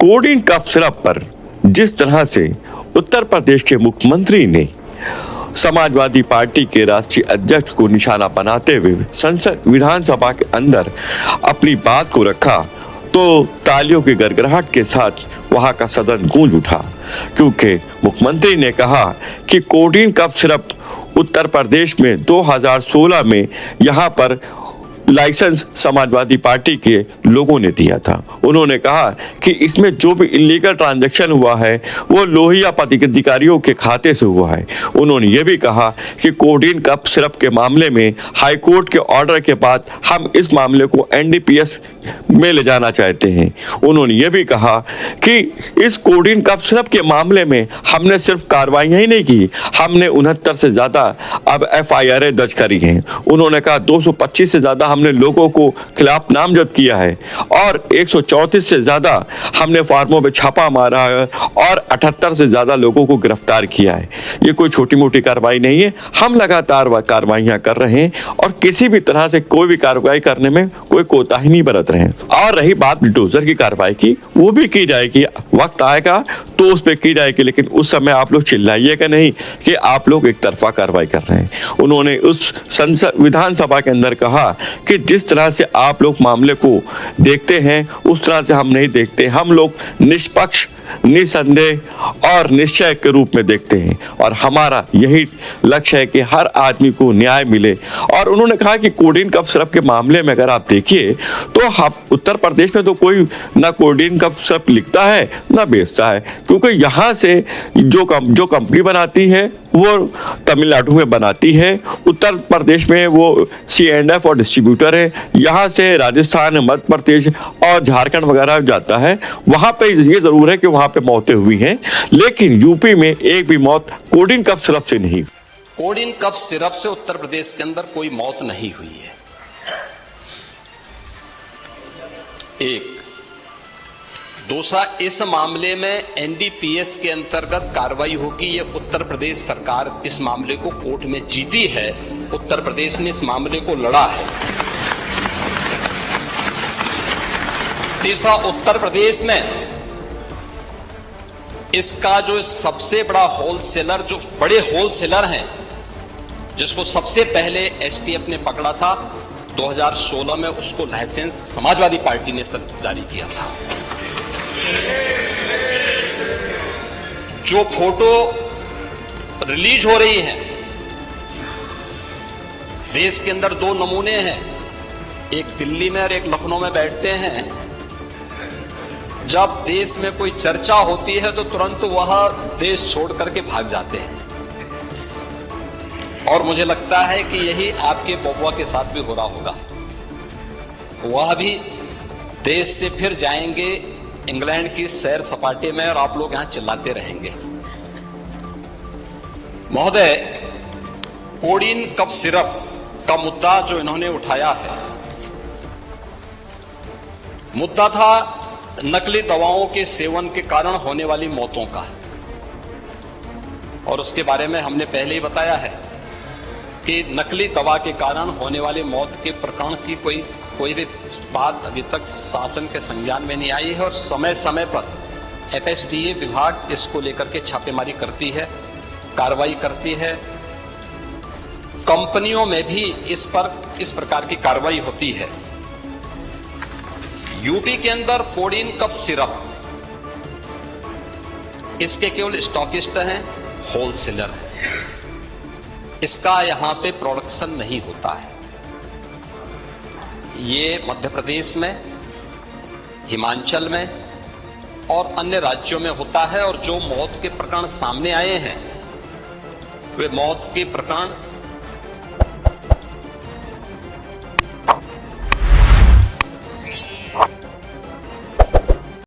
Coding cough syrup पर जिस तरह से उत्तर प्रदेश के मुख्यमंत्री ने समाजवादी पार्टी के राष्ट्रीय अध्यक्ष को निशाना बनाते हुए संसद विधानसभा के अंदर अपनी बात को रखा, तो तालियों की गड़गड़ाहट के साथ वहां का सदन गूंज उठा, क्योंकि मुख्यमंत्री ने कहा कि coding cough syrup Uttar Pradesh में 2016 में यहां पर लाइसेंस समाजवादी पार्टी के लोगों ने दिया था। उन्होंने कहा कि इसमें जो भी इलीगल ट्रांजैक्शन हुआ है वो लोहिया पदाधिकारियों के खाते से हुआ है। उन्होंने ये भी कहा कि कोडिन कफ सिरप के मामले में हाई कोर्ट के ऑर्डर के बाद हम इस मामले को एनडीपीएस में ले जाना चाहते हैं। उन्होंने ये भी कहा कि इस कोडिन कफ सिरप के मामले में हमने सिर्फ कार्रवाइयां ही नहीं की, हमने 69 से ज़्यादा अब एफआईआर दर्ज करी हैं। उन्होंने कहा 225 से ज़्यादा हमने लोगों को खिलाफ नामजद किया है और 134 से ज़्यादा हमने फार्मों में छापा मारा है और 78 से ज़्यादा लोगों को गिरफ्तार किया है। ये कोई छोटी मोटी कार्रवाई नहीं है, हम लगातार कार्रवाइयाँ कर रहे हैं और किसी भी तरह से कोई भी कार्रवाई करने में कोई कोताही नहीं बरत रहे हैं। और रही बात बुलडोजर की कार्रवाई की, वो भी की जाएगी, वक्त आएगा तो उस पर की जाएगी, लेकिन उस समय आप लोग चिल्लाइएगा नहीं कि आप लोग एक तरफा कार्रवाई कर रहे हैं। उन्होंने उस संसद विधानसभा के अंदर कहा कि जिस तरह से आप लोग मामले को देखते हैं उस तरह से हम नहीं देखते, हम लोग निष्पक्ष, निसंदेह और निश्चय के रूप में देखते हैं और हमारा यही लक्ष्य है कि हर आदमी को न्याय मिले। और उन्होंने कहा कि कोडिन कफ सिरप के मामले में अगर आप देखिए तो हम उत्तर प्रदेश में तो कोई ना कोडिन कफ सिरप लिखता है ना बेचता है, क्योंकि यहाँ से जो कंपनी बनाती है वो तमिलनाडु में बनाती है, उत्तर प्रदेश में वो C&F और डिस्ट्रीब्यूटर है, यहाँ से राजस्थान, मध्य प्रदेश और झारखंड वगैरह जाता है। वहाँ पे ये ज़रूर है कि वहाँ पे मौतें हुई हैं, लेकिन यूपी में एक भी मौत कोडिन कफ सिरप से नहीं। कोडिन कफ सिरप से उत्तर प्रदेश के अंदर कोई मौत नहीं हुई है। एक दूसरा, इस मामले में एनडीपीएस के अंतर्गत कार्रवाई होगी। ये उत्तर प्रदेश सरकार इस मामले को कोर्ट में जीती है, उत्तर प्रदेश ने इस मामले को लड़ा है। तीसरा, उत्तर प्रदेश में इसका जो सबसे बड़ा होलसेलर, जो बड़े होलसेलर हैं, जिसको सबसे पहले एसटीएफ ने पकड़ा था 2016 में, उसको लाइसेंस समाजवादी पार्टी ने जारी किया था। जो फोटो रिलीज हो रही है, देश के अंदर दो नमूने हैं, एक दिल्ली में और एक लखनऊ में बैठते हैं। जब देश में कोई चर्चा होती है तो तुरंत वह देश छोड़ करके भाग जाते हैं, और मुझे लगता है कि यही आपके बबुआ के साथ भी हो रहा होगा। वह भी देश से फिर जाएंगे इंग्लैंड की सैर सपाटे में और आप लोग यहां चिल्लाते रहेंगे। महोदय, कोडिन कफ सिरप का मुद्दा जो इन्होंने उठाया है, मुद्दा था नकली दवाओं के सेवन के कारण होने वाली मौतों का, और उसके बारे में हमने पहले ही बताया है कि नकली दवा के कारण होने वाली मौत के प्रकरण की कोई भी बात अभी तक शासन के संज्ञान में नहीं आई है, और समय समय पर एफएसडीए विभाग इसको लेकर के छापेमारी करती है, कार्रवाई करती है। कंपनियों में भी इस प्रकार की कार्रवाई होती है। यूपी के अंदर कोडिन कफ सिरप, इसके केवल स्टॉकिस्ट हैं, होलसेलर हैं, इसका यहां पे प्रोडक्शन नहीं होता है। ये मध्य प्रदेश में, हिमाचल में और अन्य राज्यों में होता है, और जो मौत के प्रकरण सामने आए हैं वे मौत के प्रकरण